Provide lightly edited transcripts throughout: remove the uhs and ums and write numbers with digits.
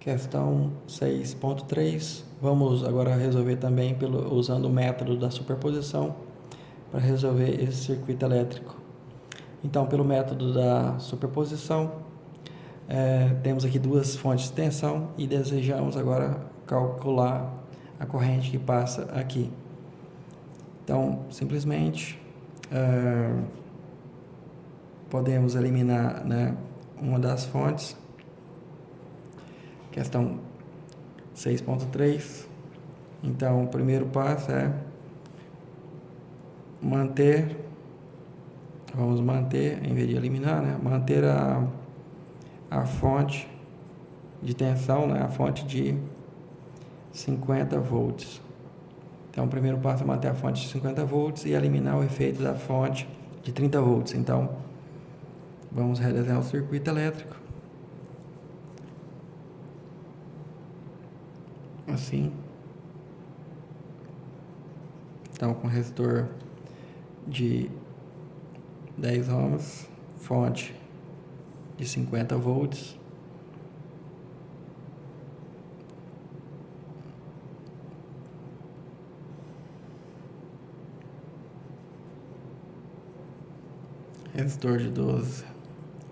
Questão 6.3. Vamos agora resolver também usando o método da superposição para resolver esse circuito elétrico. Então, pelo método da superposição, temos aqui duas fontes de tensão e desejamos agora calcular a corrente que passa aqui. Então, simplesmente podemos eliminar, né, uma das fontes. Questão 6.3. Então, o primeiro passo é vamos manter, em vez de eliminar, né, manter a fonte de tensão, né, a fonte de 50 volts. Então, o primeiro passo é manter a fonte de 50 volts e eliminar o efeito da fonte de 30 volts. Então, vamos redesenhar o circuito elétrico. Assim. Então, com resistor de 10 ohms, fonte de 50 volts. Resistor de 12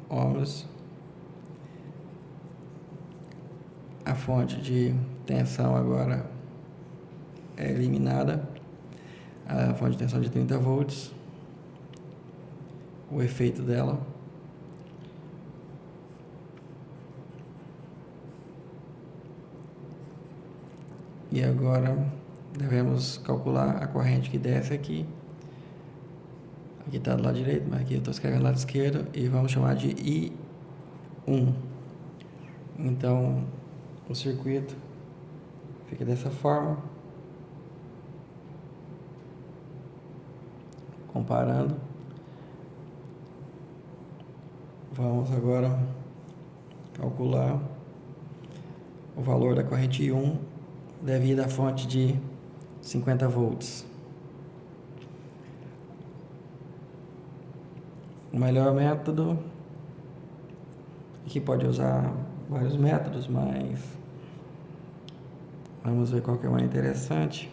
ohms. A fonte de tensão agora é eliminada. A fonte de tensão de 30 volts. O efeito dela. E agora devemos calcular a corrente que desce aqui. Aqui está do lado direito, mas aqui eu estou escrevendo do lado esquerdo. E vamos chamar de I1. Então, o circuito fica dessa forma. Comparando. Vamos agora calcular o valor da corrente I1 devido à fonte de 50 volts. O melhor método, aqui pode usar vários métodos, mas vamos ver qual que é o mais interessante.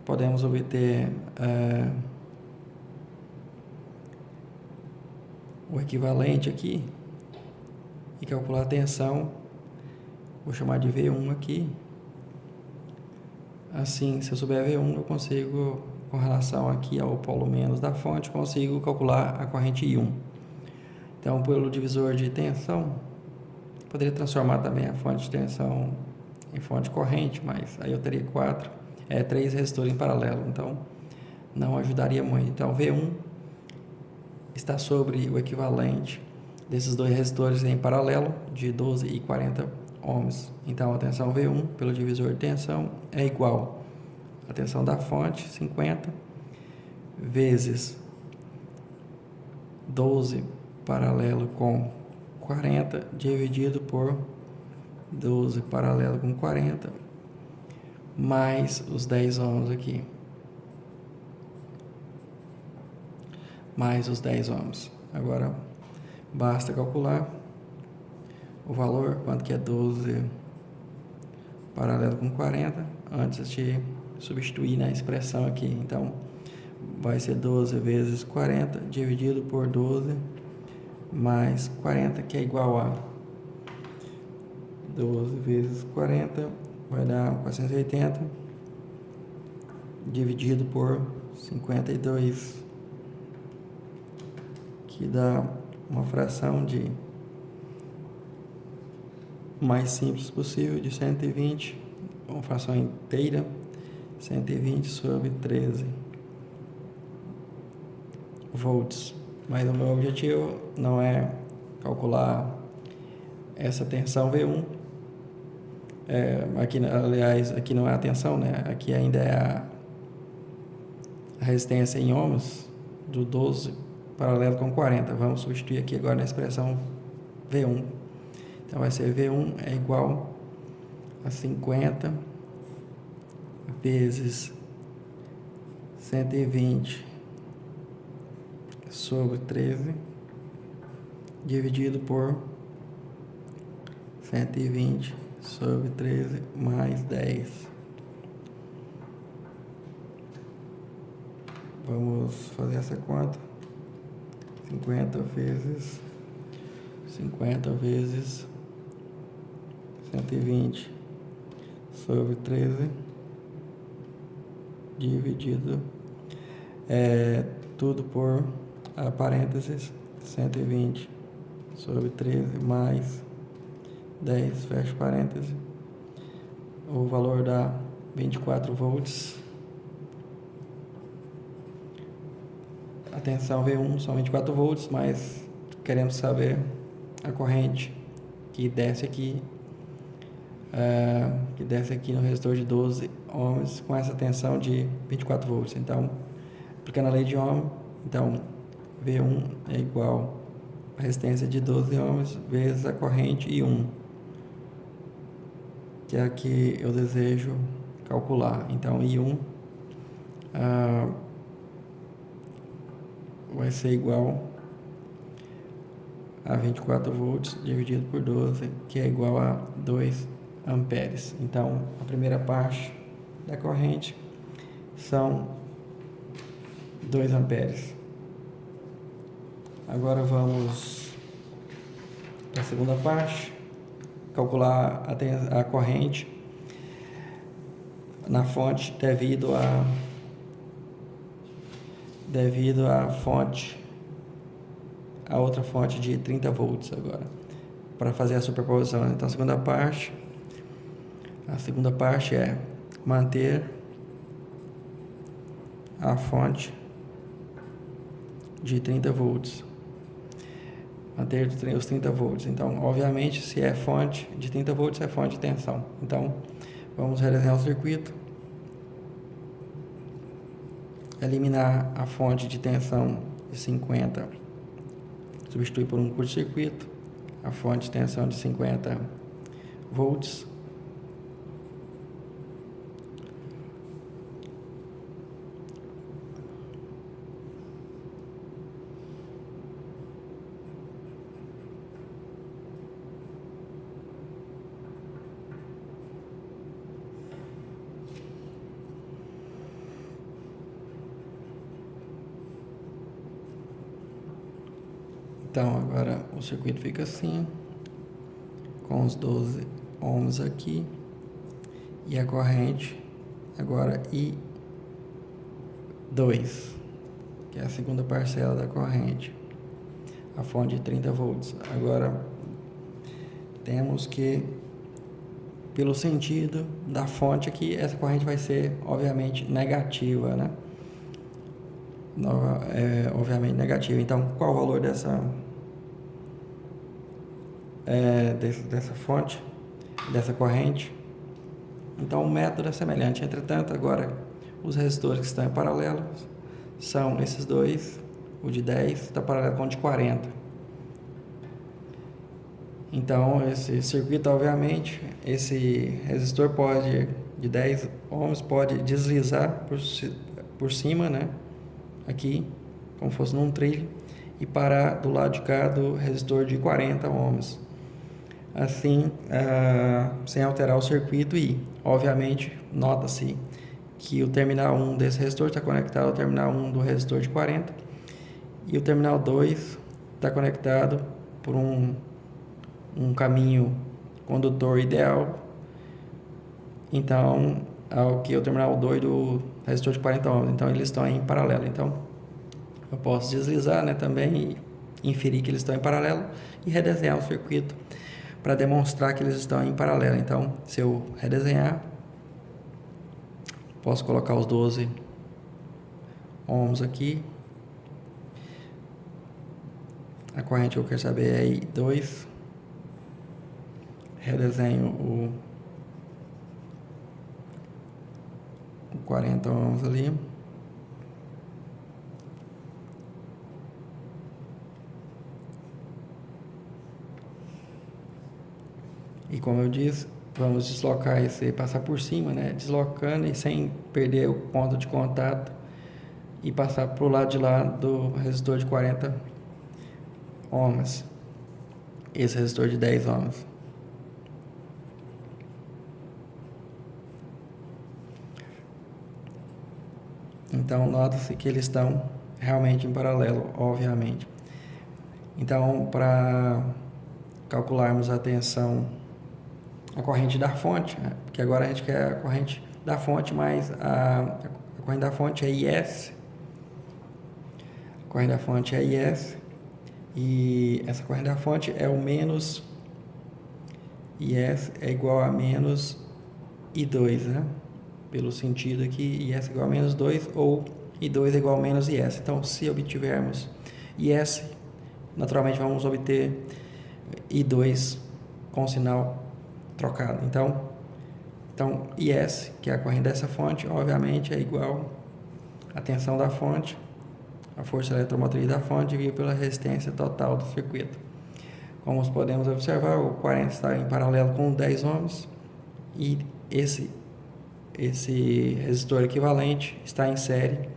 Podemos obter o equivalente aqui e calcular a tensão. Vou chamar de V1 aqui. Assim, se eu souber V1, eu consigo, com relação aqui ao polo menos da fonte, consigo calcular a corrente I1. Então, pelo divisor de tensão, poderia transformar também a fonte de tensão em fonte corrente, mas aí eu teria 3 resistores em paralelo, então não ajudaria muito. Então, V1 está sobre o equivalente desses dois resistores em paralelo, de 12 e 40 ohms. Então, a tensão V1 pelo divisor de tensão é igual à tensão da fonte, 50, vezes 12 paralelo com 40, dividido por 12 paralelo com 40, mais os 10 ohms aqui. Mais os 10 ohms. Agora, basta calcular o valor, quanto que é 12 paralelo com 40, antes de substituir na expressão aqui. Então, vai ser 12 vezes 40, dividido por 12, mais 40, que é igual a 12 vezes 40, vai dar 480, dividido por 52, que dá uma fração de mais simples possível, de 120, uma fração inteira, 120 sobre 13 volts. Mas o meu objetivo não é calcular essa tensão V1. Aqui, aliás, aqui não é a tensão, né? Aqui ainda é a resistência em ohms do 12 paralelo com 40. Vamos substituir aqui agora na expressão V1. Então, vai ser V1 é igual a 50 vezes 120 sobre 13, dividido por 120 sobre 13 mais 10. Vamos fazer essa conta. 50 vezes 120 sobre 13 dividido tudo por parênteses 120 sobre 13 mais 10, fecha parênteses. O valor dá 24 volts. A tensão V1 são 24 volts, mas queremos saber a corrente que desce aqui no resistor de 12 ohms com essa tensão de 24 volts. Então, aplicando a lei de Ohm, então V1 é igual a resistência de 12 ohms vezes a corrente I1, que é a que eu desejo calcular. Então, I1 vai ser igual a 24 volts dividido por 12, que é igual a 2 amperes. Então, a primeira parte da corrente são 2 amperes. Agora vamos para a segunda parte, calcular a corrente na fonte devido à outra fonte de 30 volts agora, para fazer a superposição. Então, a segunda parte é manter a fonte de 30 volts. Manter os 30 volts. Então, obviamente, se é fonte de 30 volts, é fonte de tensão. Então, vamos redesenhar o circuito. Eliminar a fonte de tensão de 50. Substituir por um curto-circuito. A fonte de tensão de 50 volts. Então, agora o circuito fica assim, com os 12 ohms aqui, e a corrente agora I2, que é a segunda parcela da corrente, a fonte de 30 volts. Agora, temos que, pelo sentido da fonte aqui, essa corrente vai ser, obviamente, negativa, né? Obviamente negativa. Então, qual o valor dessa fonte, dessa corrente? Então, o método é semelhante. Entretanto, agora, os resistores que estão em paralelo são esses dois. O de 10 está paralelo com o de 40. Então, esse circuito, obviamente, esse resistor de 10 ohms pode deslizar por cima, né? Aqui, como se fosse num trilho, e parar do lado de cá do resistor de 40 ohms. Assim, sem alterar o circuito, e obviamente nota-se que o terminal 1 desse resistor está conectado ao terminal 1 do resistor de 40 e o terminal 2 está conectado por um caminho condutor ideal, então, ao que é o terminal 2 do resistor de 40 ohms. Então, eles estão em paralelo. Então, eu posso deslizar, né, também, e inferir que eles estão em paralelo e redesenhar o circuito para demonstrar que eles estão em paralelo. Então, se eu redesenhar, posso colocar os 12 ohms aqui. A corrente que eu quero saber é I2. Redesenho o 40 ohms ali. E como eu disse, vamos deslocar passar por cima, né? Deslocando e sem perder o ponto de contato e passar para o lado de lá do resistor de 40 ohms. Esse resistor de 10 ohms. Então, nota-se que eles estão realmente em paralelo, obviamente. Então, para calcularmos a tensão, a corrente da fonte, né? Porque agora a gente quer a corrente da fonte, mas a corrente da fonte é IS. A corrente da fonte é IS. E essa corrente da fonte é o menos IS é igual a menos I2, né? Pelo sentido aqui, IS é igual a menos 2 ou I2 é igual a menos IS. Então, se obtivermos IS, naturalmente vamos obter I2 com sinal trocado. Então IS, que é a corrente dessa fonte, obviamente é igual à tensão da fonte, a força eletromotriz da fonte dividida pela resistência total do circuito. Como podemos observar, o 40 está em paralelo com 10 ohms e esse resistor equivalente está em série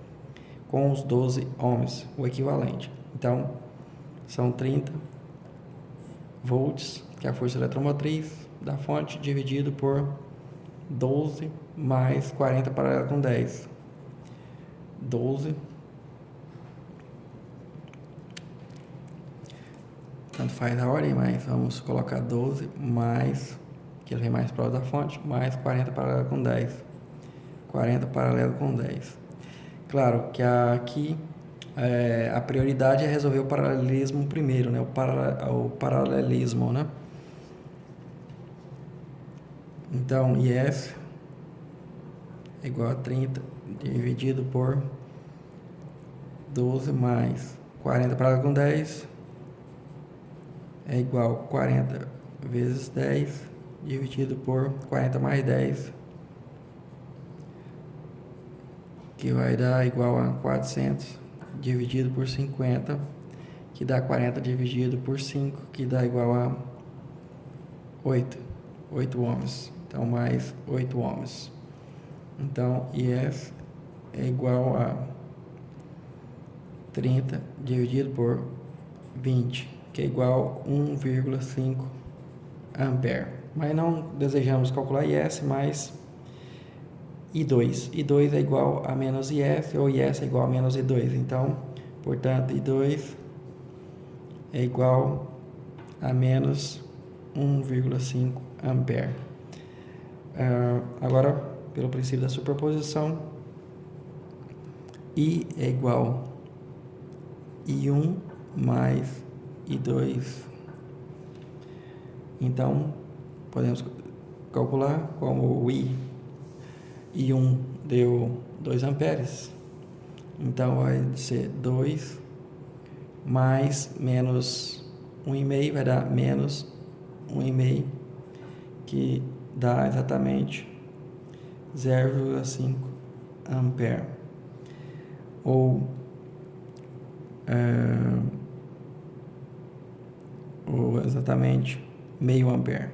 com os 12 ohms, o equivalente. Então, são 30 volts, que é a força eletromotriz da fonte, dividido por 12 mais 40 paralelo com 10. 12. Tanto faz a ordem, mas vamos colocar 12 mais, que ele vem mais próximo da fonte, mais 40 paralelo com 10. 40 paralelo com 10. Claro que aqui a prioridade é resolver o paralelismo primeiro, né? O paralelismo, né? Então, IS é igual a 30 dividido por 12 mais 40 paralelo com 10 é igual a 40 vezes 10 dividido por 40 mais 10, que vai dar igual a 400 dividido por 50, que dá 40 dividido por 5, que dá igual a 8 ohms. Então, mais 8 ohms. Então, IS é igual a 30 dividido por 20, que é igual a 1,5 ampere. Mas não desejamos calcular IS, mas I2. I2 é igual a menos IS, ou IS é igual a menos I2. Então, portanto, I2 é igual a menos 1,5 ampere. Agora, pelo princípio da superposição, I é igual a I1 mais I2. Então, podemos calcular como o I1 deu 2 amperes. Então, vai ser 2 mais menos 1,5 vai dar menos 1,5, que dá exatamente 0,5 ampere. Ou exatamente meio ampere.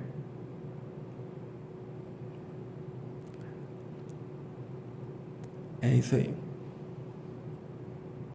É isso aí.